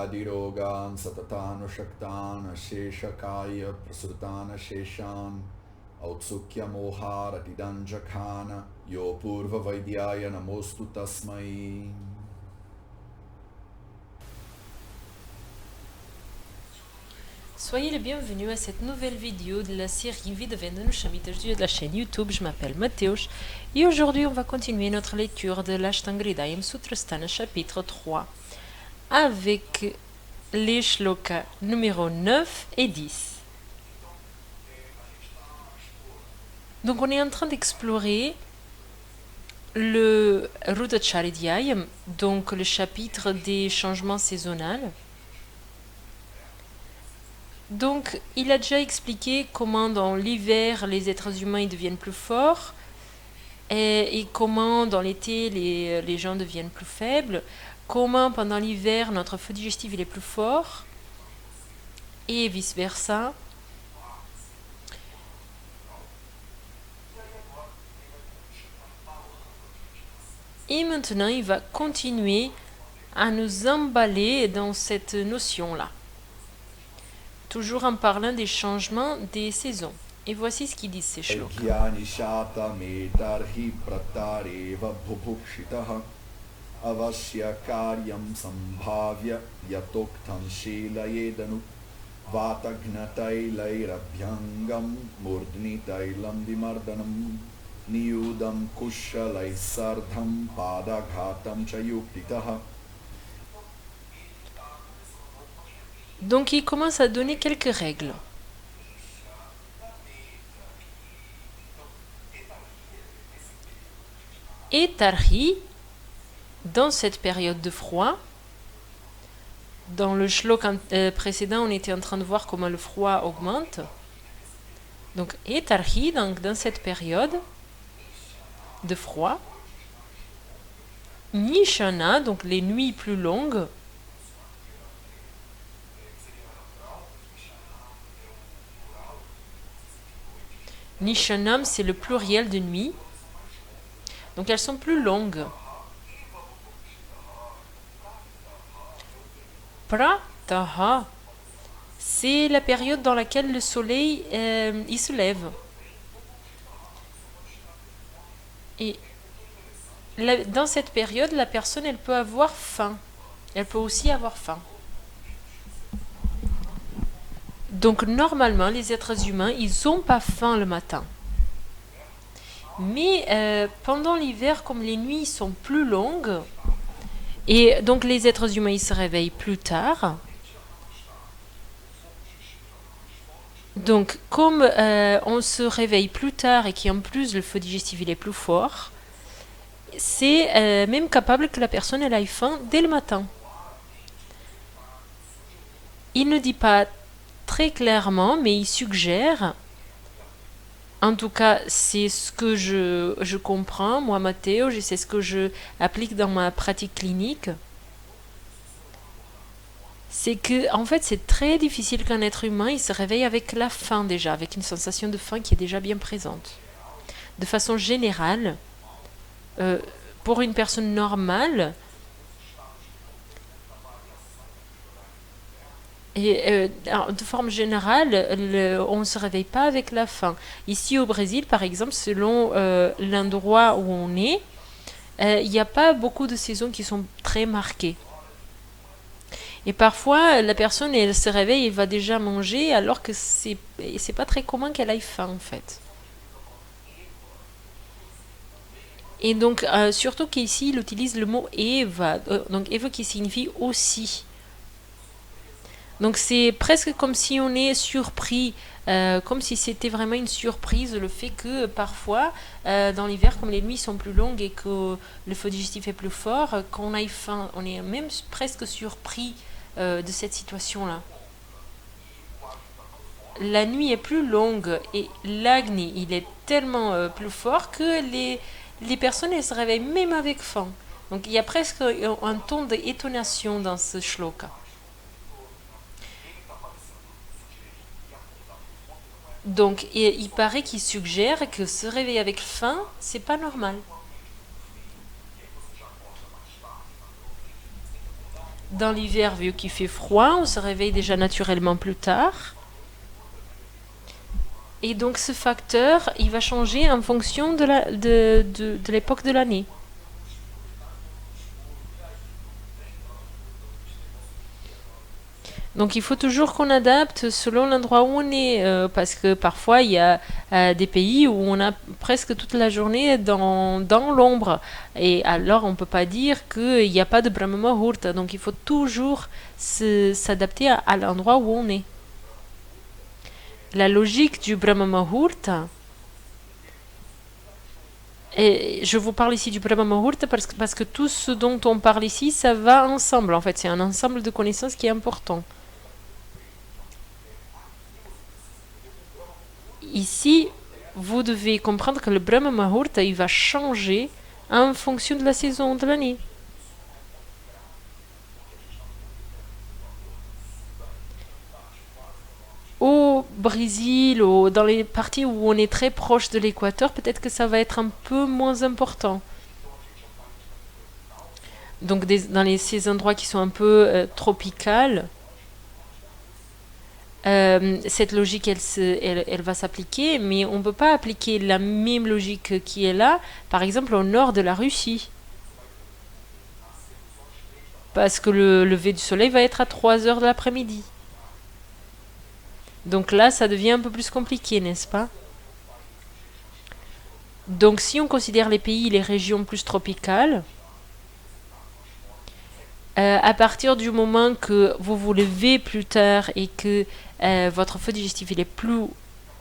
Vyadirogan Satatanushaktan Sheshakaya Prasutana Sheshan Autsukya Mohara Tidanjakana Yo Purva Vaidyaya Namostu Tasmai. Soyez les bienvenus à cette nouvelle vidéo de la série Vidavendanu Shamitajdu de la chaîne YouTube. Je m'appelle Mateusz et aujourd'hui on va continuer notre lecture de l'Ashtangridayam Sutrasthana chapitre 3 avec les shlokas numéro 9 et 10. Donc on est en train d'explorer le Rudacharidhyayam, donc le chapitre des changements saisonnaux. Donc, il a déjà expliqué comment dans l'hiver, les êtres humains ils deviennent plus forts et comment dans l'été, les gens deviennent plus faibles, comment pendant l'hiver, notre feu digestif il est plus fort et vice-versa. Et maintenant, il va continuer à nous emballer dans cette notion-là. Toujours en parlant des changements des saisons. Et voici ce qu'ils disent ces shlokas. Donc il commence à donner quelques règles. Et Tarhi, dans cette période de froid, dans le shlok précédent, on était en train de voir comment le froid augmente. Donc, et Tarhi, dans cette période de froid, Nishana, donc les nuits plus longues, Nishanam, c'est le pluriel de nuit. Donc elles sont plus longues. Prataha, c'est la période dans laquelle le soleil il se lève. Et dans cette période, la personne elle peut avoir faim. Elle peut aussi avoir faim. Donc normalement, les êtres humains, ils n'ont pas faim le matin. Mais pendant l'hiver, comme les nuits sont plus longues, et donc les êtres humains, ils se réveillent plus tard. Donc comme on se réveille plus tard et qu'en plus le feu digestif il est plus fort, c'est même capable que la personne elle ait faim dès le matin. Il ne dit pas très clairement, mais il suggère, en tout cas c'est ce que je comprends, moi Mateusz, et c'est ce que je applique dans ma pratique clinique, c'est que en fait c'est très difficile qu'un être humain il se réveille avec la faim déjà, avec une sensation de faim qui est déjà bien présente. De façon générale, pour une personne normale, et de forme générale, on ne se réveille pas avec la faim. Ici au Brésil, par exemple, selon l'endroit où on est, il n'y a pas beaucoup de saisons qui sont très marquées. Et parfois, la personne, elle se réveille et va déjà manger, alors que c'est pas très commun qu'elle ait faim, en fait. Et donc, surtout qu'ici, il utilise le mot Eva, donc Eva qui signifie aussi. Donc c'est presque comme si on est surpris, comme si c'était vraiment une surprise le fait que parfois, dans l'hiver, comme les nuits sont plus longues et que le feu digestif est plus fort, quand on a faim, on est même presque surpris de cette situation-là. La nuit est plus longue et l'Agni, il est tellement plus fort que les personnes elles se réveillent même avec faim. Donc il y a presque un ton d'étonnation dans ce shloka. Donc, il paraît qu'il suggère que se réveiller avec faim, c'est pas normal. Dans l'hiver, vu qu'il fait froid, on se réveille déjà naturellement plus tard. Et donc ce facteur, il va changer en fonction de l'époque de l'année. Donc il faut toujours qu'on adapte selon l'endroit où on est, parce que parfois il y a des pays où on a presque toute la journée dans l'ombre. Et alors on ne peut pas dire qu'il n'y a pas de Brahma Muhurta. Donc il faut toujours s'adapter à l'endroit où on est. La logique du Brahma Muhurta, et je vous parle ici du Brahma Muhurta parce que tout ce dont on parle ici, ça va ensemble. En fait, c'est un ensemble de connaissances qui est important. Ici, vous devez comprendre que le Brahma Muhurta, il va changer en fonction de la saison de l'année. Au Brésil, dans les parties où on est très proche de l'équateur, peut-être que ça va être un peu moins important. Donc dans ces endroits qui sont un peu tropicales, cette logique, elle va s'appliquer, mais on ne peut pas appliquer la même logique qui est là, par exemple au nord de la Russie. Parce que le lever du soleil va être à 3 heures de l'après-midi. Donc là, ça devient un peu plus compliqué, n'est-ce pas? Donc si on considère les pays, les régions plus tropicales, à partir du moment que vous vous levez plus tard et que votre feu digestif il est plus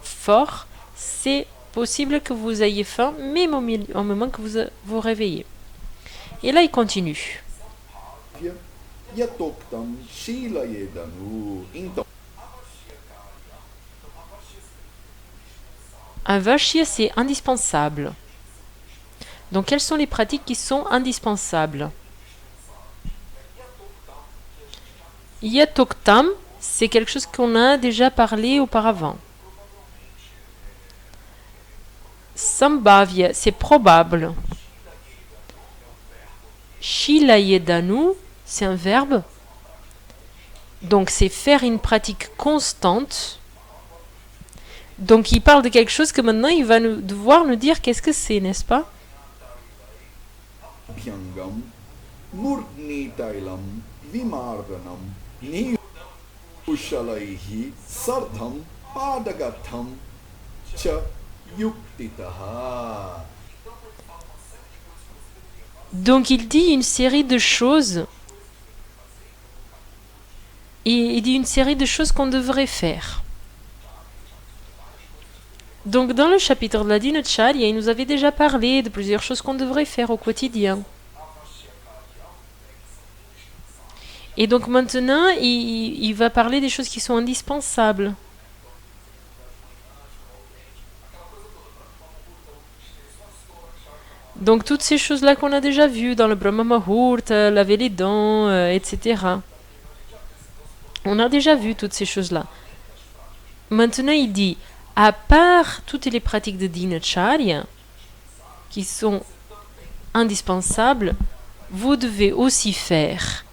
fort, c'est possible que vous ayez faim, même au moment que vous vous réveillez. Et là, il continue. Un vashya, c'est indispensable. Donc, quelles sont les pratiques qui sont indispensables? Yatoktam, c'est quelque chose qu'on a déjà parlé auparavant. Sambhavya, c'est probable. Shilayedanu, c'est un verbe. Donc, c'est faire une pratique constante. Donc, il parle de quelque chose que maintenant, il va devoir nous dire qu'est-ce que c'est, n'est-ce pas? Donc, il dit une série de choses. Et il dit une série de choses qu'on devrait faire. Donc, dans le chapitre de la Dinacharya, il nous avait déjà parlé de plusieurs choses qu'on devrait faire au quotidien. Et donc maintenant, il va parler des choses qui sont indispensables. Donc toutes ces choses-là qu'on a déjà vues dans le Brahma Muhurta, laver les dents, etc. On a déjà vu toutes ces choses-là. Maintenant, il dit, à part toutes les pratiques de Dinacharya, qui sont indispensables, vous devez aussi faire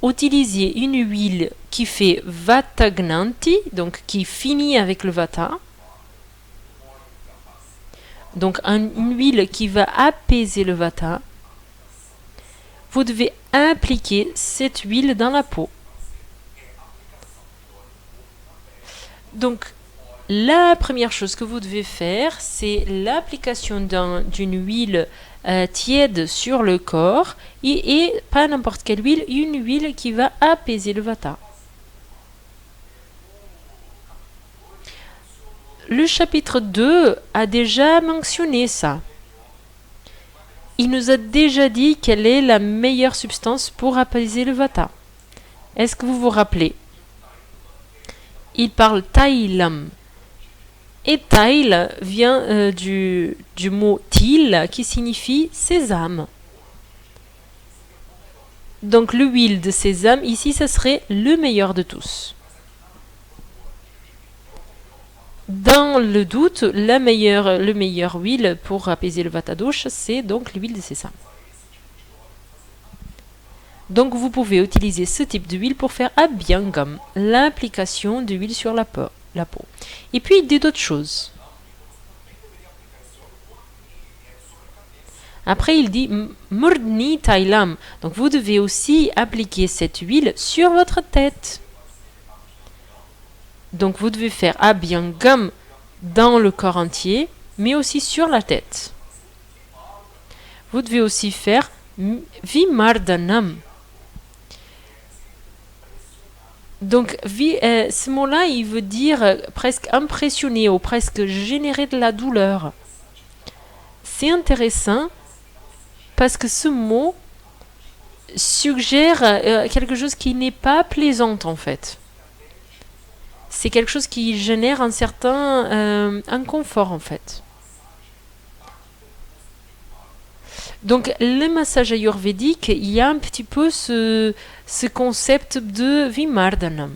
utiliser une huile qui fait Vatagnanti, donc qui finit avec le Vata. Donc une huile qui va apaiser le Vata. Vous devez appliquer cette huile dans la peau. Donc la première chose que vous devez faire, c'est l'application d'une huile tiède sur le corps et pas n'importe quelle huile, une huile qui va apaiser le Vata. Le chapitre 2 a déjà mentionné ça. Il nous a déjà dit quelle est la meilleure substance pour apaiser le Vata. Est-ce que vous vous rappelez? Il parle Tailam. Et Tail vient du mot til qui signifie sésame. Donc l'huile de sésame, ici, ce serait le meilleur de tous. Dans dans le doute, le meilleur huile pour apaiser le vata dosha, c'est donc l'huile de sésame. Donc vous pouvez utiliser ce type d'huile pour faire abhyangam, l'application de l'huile sur la peau. Et puis il dit d'autres choses. Après il dit murdni tailam, donc vous devez aussi appliquer cette huile sur votre tête. Donc vous devez faire abhyangam dans le corps entier, mais aussi sur la tête. Vous devez aussi faire vimardanam. Donc, ce mot-là, il veut dire presque impressionner ou presque générer de la douleur. C'est intéressant parce que ce mot suggère quelque chose qui n'est pas plaisant en fait. C'est quelque chose qui génère un certain inconfort en fait. Donc, le massage ayurvédique, il y a un petit peu ce concept de vimardanam.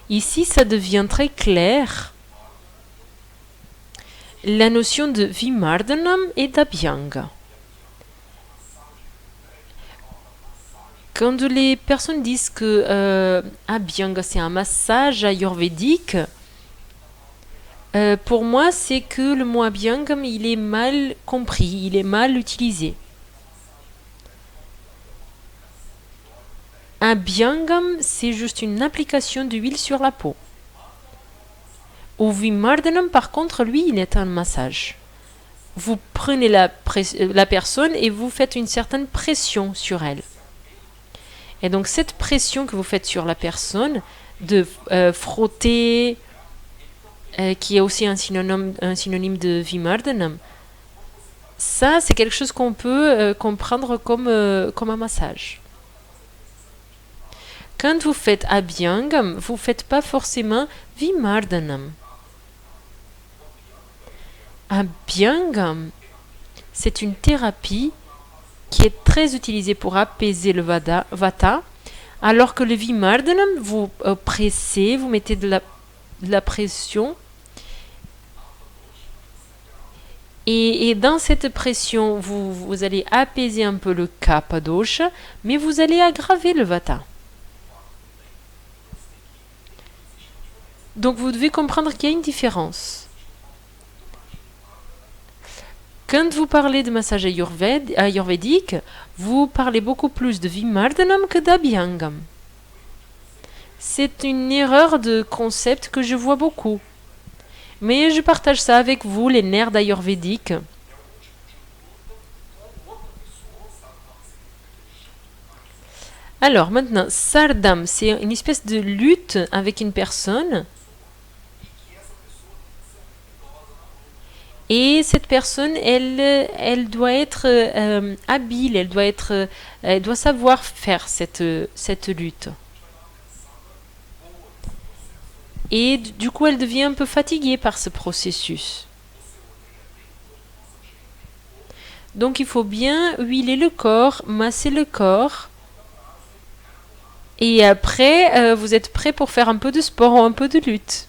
Ici, ça devient très clair. La notion de vimardanam et d'abhyanga. Quand les personnes disent que abhyanga, c'est un massage ayurvédique, pour moi, c'est que le mot abhyangam, il est mal compris, il est mal utilisé. Abhyangam, c'est juste une application d'huile sur la peau. Au vimardanam, par contre, lui, il est un massage. Vous prenez la personne et vous faites une certaine pression sur elle. Et donc, cette pression que vous faites sur la personne, de frotter, qui est aussi un synonyme de vimardanam, ça, c'est quelque chose qu'on peut comprendre comme un massage. Quand vous faites abhyangam, vous ne faites pas forcément vimardanam. Abhyangam, c'est une thérapie qui est très utilisée pour apaiser le vata, alors que le vimardanam, vous pressez, vous mettez de la pression. Et dans cette pression, vous allez apaiser un peu le kapha dosha, mais vous allez aggraver le vata. Donc vous devez comprendre qu'il y a une différence. Quand vous parlez de massage ayurvédique, vous parlez beaucoup plus de vimardanam que d'abhyangam. C'est une erreur de concept que je vois beaucoup. Mais je partage ça avec vous, les nerds ayurvédiques. Alors maintenant, sardam, c'est une espèce de lutte avec une personne. Et cette personne, elle doit être habile, elle doit savoir faire cette lutte. Et du coup, elle devient un peu fatiguée par ce processus. Donc, il faut bien huiler le corps, masser le corps. Et après, vous êtes prêt pour faire un peu de sport ou un peu de lutte.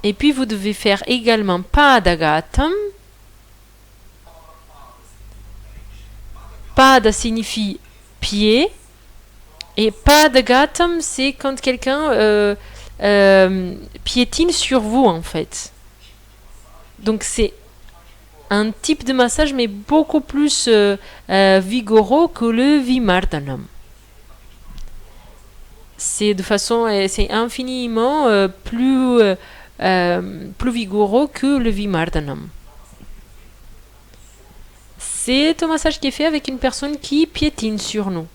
Et puis, vous devez faire également padagatam. Pada signifie pied. Et padagatam, c'est quand quelqu'un piétine sur vous, en fait. Donc, c'est un type de massage, mais beaucoup plus vigoureux que le vimardanam. C'est infiniment plus vigoureux que le vimardanam. C'est un massage qui est fait avec une personne qui piétine sur nous.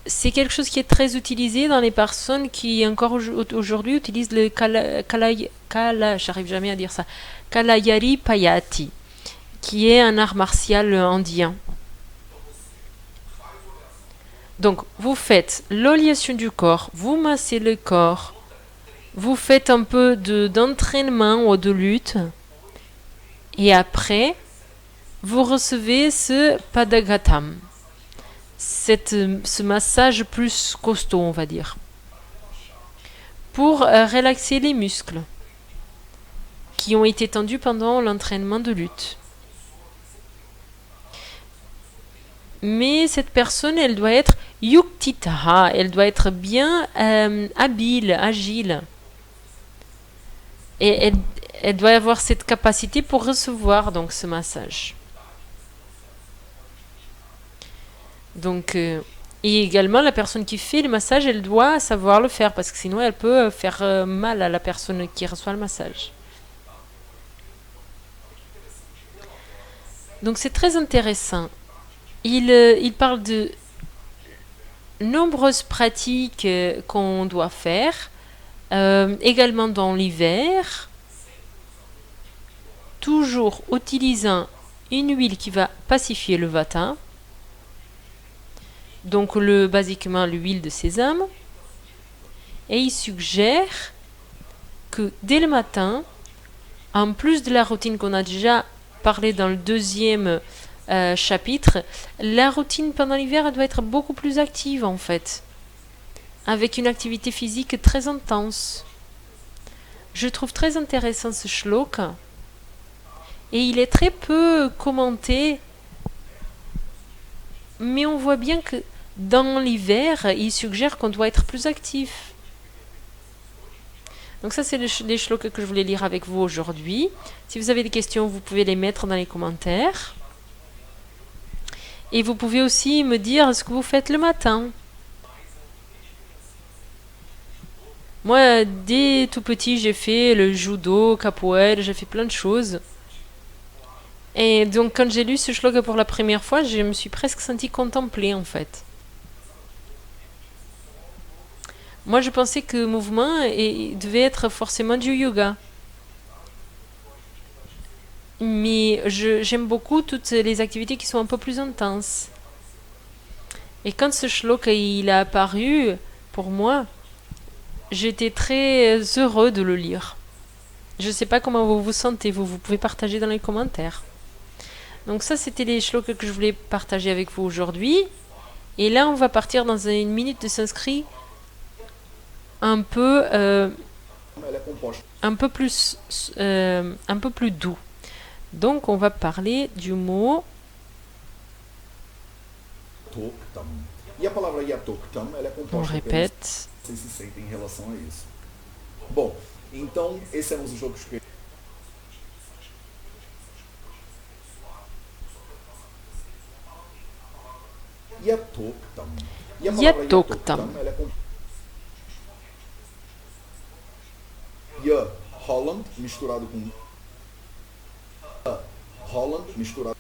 C'est quelque chose qui est très utilisé dans les personnes qui, encore aujourd'hui, utilisent le j'arrive jamais à dire ça, Kalayari Payati, qui est un art martial indien. Donc, vous faites l'oliation du corps, vous massez le corps, vous faites un peu d'entraînement ou de lutte, et après, vous recevez ce Padagatam, ce massage plus costaud, on va dire, pour relaxer les muscles qui ont été tendus pendant l'entraînement de lutte. Mais cette personne, elle doit être yuktitaha, elle doit être bien habile, agile. Et elle doit avoir cette capacité pour recevoir donc ce massage. Donc, et également, la personne qui fait le massage, elle doit savoir le faire, parce que sinon, elle peut faire mal à la personne qui reçoit le massage. Donc, c'est très intéressant. Il parle de nombreuses pratiques qu'on doit faire, également dans l'hiver, toujours utilisant une huile qui va pacifier le vata, donc basiquement l'huile de sésame, et il suggère que dès le matin, en plus de la routine qu'on a déjà parlé dans le deuxième chapitre, la routine pendant l'hiver doit être beaucoup plus active en fait, avec une activité physique très intense. Je trouve très intéressant ce shloka et il est très peu commenté, mais on voit bien que dans l'hiver, il suggère qu'on doit être plus actif. Donc ça, c'est les shlokas que je voulais lire avec vous aujourd'hui. Si vous avez des questions, vous pouvez les mettre dans les commentaires. Et vous pouvez aussi me dire ce que vous faites le matin. Moi, dès tout petit, j'ai fait le judo, capoeira, j'ai fait plein de choses. Et donc, quand j'ai lu ce shloka pour la première fois, je me suis presque sentie contemplée, en fait. Moi, je pensais que le mouvement devait être forcément du yoga. Mais j'aime beaucoup toutes les activités qui sont un peu plus intenses. Et quand ce shloka il a apparu, pour moi, j'étais très heureux de le lire. Je ne sais pas comment vous vous sentez, vous pouvez partager dans les commentaires. Donc ça, c'était les shlokas que je voulais partager avec vous aujourd'hui. Et là, on va partir dans une minute de sanskrit un peu plus doux. Donc, on va parler du mot Yatoktam. E a palavra Yatoktam, ela é on composta répète. vocês se sentem em relação a isso. Bom, então esse é um dos jogos que Yatoktam. E a palavra Yatoktam. ela é composta Ya, Holland misturado com Holland misturado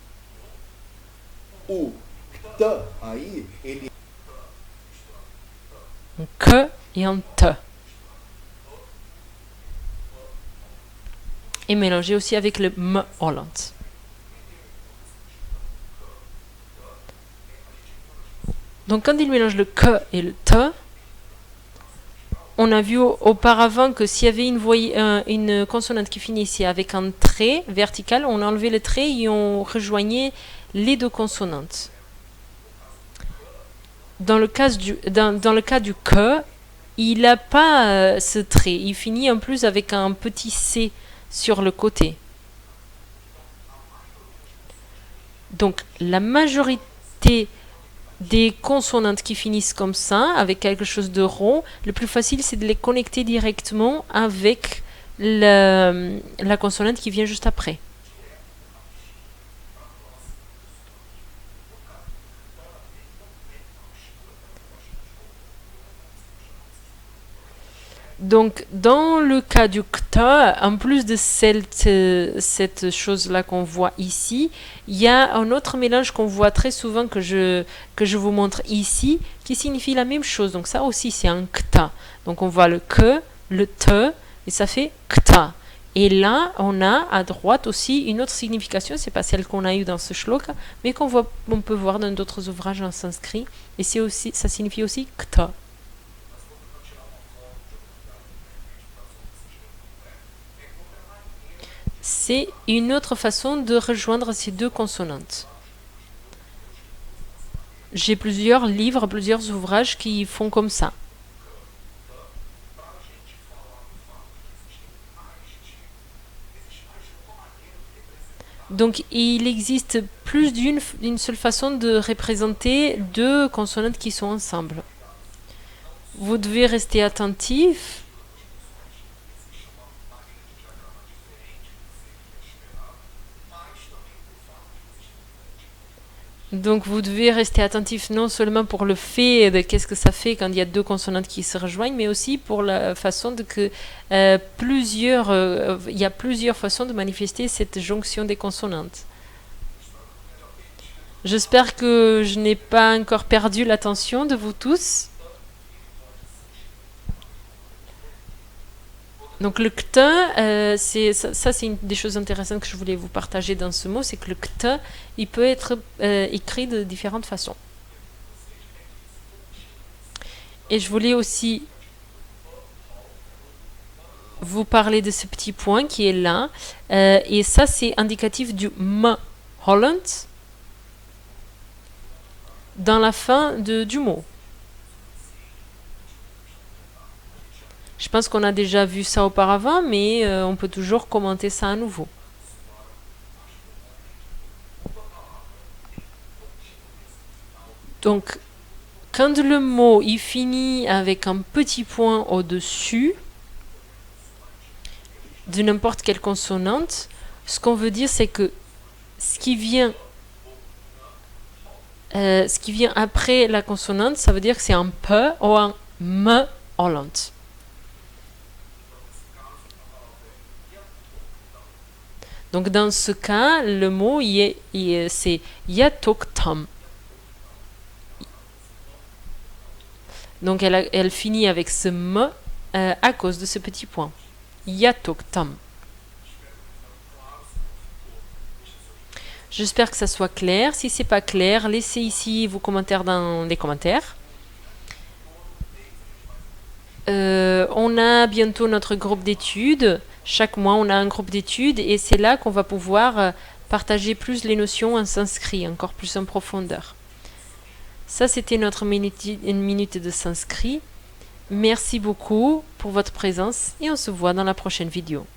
o Kta aí ele Un que et un te. Et mélangé aussi avec le m Holland. Donc quand il mélange le que et le te, on a vu auparavant que s'il y avait une consonante qui finissait avec un trait vertical, on enlevait le trait et on rejoignait les deux consonantes. Dans le cas du que, il n'a pas ce trait. Il finit en plus avec un petit C sur le côté. Donc la majorité des consonantes qui finissent comme ça, avec quelque chose de rond, le plus facile c'est de les connecter directement avec la consonante qui vient juste après. Donc, dans le cas du kta, en plus de cette chose-là qu'on voit ici, il y a un autre mélange qu'on voit très souvent que je vous montre ici, qui signifie la même chose. Donc ça aussi, c'est un kta. Donc on voit le que, le te, et ça fait kta. Et là, on a à droite aussi une autre signification, c'est pas celle qu'on a eue dans ce shloka, mais on peut voir dans d'autres ouvrages en sanskrit, et ça signifie aussi kta. c'est une autre façon de rejoindre ces deux consonantes. J'ai plusieurs livres, plusieurs ouvrages qui font comme ça. Donc il existe plus d'une seule façon de représenter deux consonantes qui sont ensemble. Vous devez rester attentif. Donc vous devez rester attentif non seulement pour le fait de qu'est-ce que ça fait quand il y a deux consonantes qui se rejoignent, mais aussi pour la façon de que il y a plusieurs façons de manifester cette jonction des consonantes. J'espère que je n'ai pas encore perdu l'attention de vous tous. Donc le kt, c'est une des choses intéressantes que je voulais vous partager dans ce mot, c'est que le kt, il peut être écrit de différentes façons. Et je voulais aussi vous parler de ce petit point qui est là. Et ça, c'est indicatif du m Holland dans la fin du mot. Je pense qu'on a déjà vu ça auparavant, mais on peut toujours commenter ça à nouveau. Donc, quand le mot il finit avec un petit point au-dessus de n'importe quelle consonante, ce qu'on veut dire, c'est que ce qui vient après la consonante, ça veut dire que c'est un P ou un M Holland. Donc dans ce cas, le mot c'est yatoktam. Donc elle finit avec ce M à cause de ce petit point. Yatoktam. J'espère que ça soit clair. Si c'est pas clair, laissez ici vos commentaires dans les commentaires. On a bientôt notre groupe d'études. Chaque mois, on a un groupe d'études et c'est là qu'on va pouvoir partager plus les notions en sanskrit, encore plus en profondeur. Ça, c'était notre une minute de sanskrit. Merci beaucoup pour votre présence et on se voit dans la prochaine vidéo.